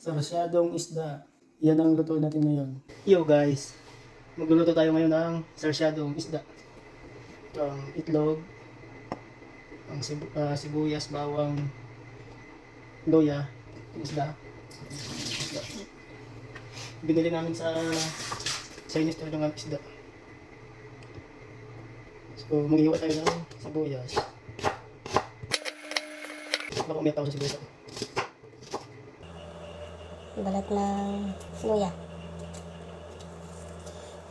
Sarsyadong isda. Yan ang luto natin ngayon. Yo guys, magluluto tayo ngayon ng sarsyadong isda. Ito ang itlog, ang sibuyas, bawang, loya, isda. Binili namin sa Chinese store ng isda. So maghiwa tayo ng sibuyas. Baka umiyak ako sa sibuyas. Balat ng luya.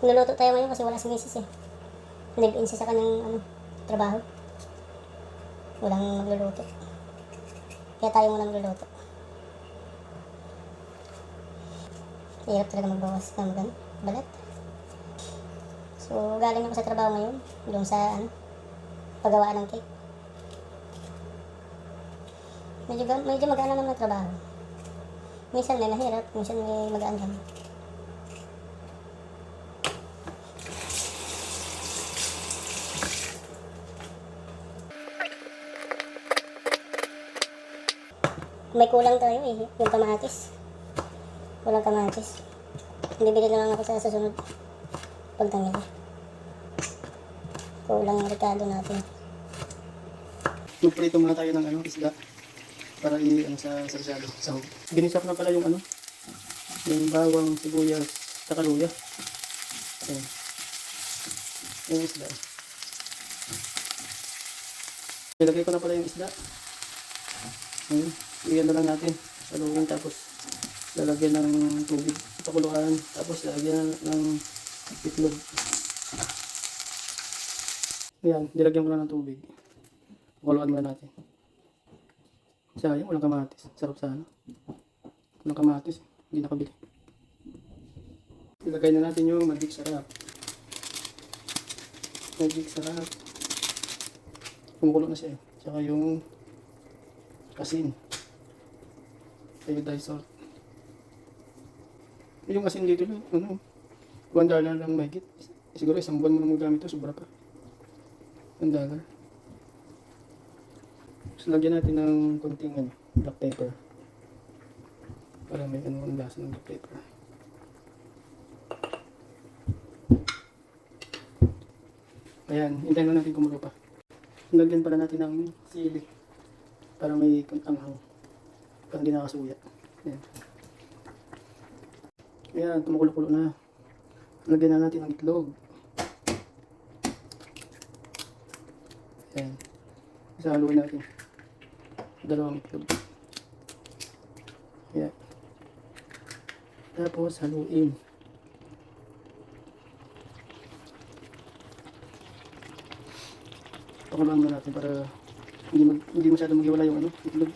Niluluto tayo ngayon kasi wala si misis eh. Live-in siya sa kanyang trabaho. Walang magluluto. Kaya tayo muna magluluto. Hirap talaga magbawas ng balat. So galing ako sa trabaho ngayon. Doon sa paggawa ng cake. Medyo magaan naman ang trabaho. Minsan may mahirap, minsan may magaan lang. May kulang tayo eh, yung kamatis. Walang kamatis. Bibili lang ako sa susunod pagtangin. Kulang yung rekado natin. Magprito muna tayo ng isda para sa sarsyado. So, ginisap na pala yung yung bawang, sibuyas, saka luya. Ayan. Yung isda. Ilagay ko na pala yung isda. Ayan. Iyan na lang natin. Saluhin tapos lalagyan ng tubig. Pakuluan. Tapos lalagyan ng itlog. Ayan. Nilagyan ko na ng tubig. Pakuluan muna natin. Sayang, walang kamatis. Sarap sana. Walang kamatis. Hindi nakabili. Ilagay na natin yung magic sarap. Magic sarap. Kumukulo na siya eh. Tsaka yung asin. Iodized salt. Yung asin dito lang, $1 lang mahigit. Siguro isang buwan mo na magamit ito, sobra pa. $1. So, lagyan natin ng konting black pepper. Para may ang lasa ng black pepper. Ayan, hintayin lang natin kumulo pa. Lagyan pala natin ng sili. Para may anghang. Para hindi nakasuya. Ayan. Ayan, kumukulo-kulo na. Lagyan na natin ng itlog. Ayan. Isahaluin natin. Dalawang itlog. Ayan. Tapos haluin. Pakuluan muna natin para hindi masyadong maghiwala yung itlog.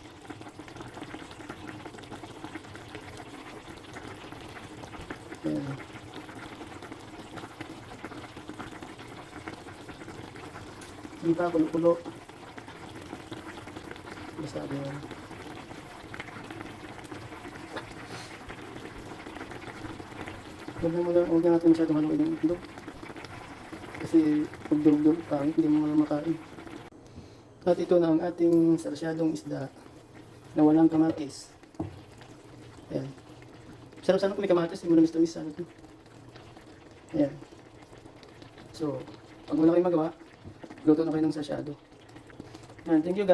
Ayan. Hindi pa kulo-kulo. Basta yan. Huwag na natin masyadong haluin yung itlog. Kasi pag durug-durug pangit, hindi mo makain. At ito na ang ating sarsyadong isda na walang kamatis. Ayan. Sarap sana kung may kamatis, hindi mo na miss sana ito. Ayan. So, pag wala kayong magawa, luto na kayo ng sarsyado. Ayan, thank you guys.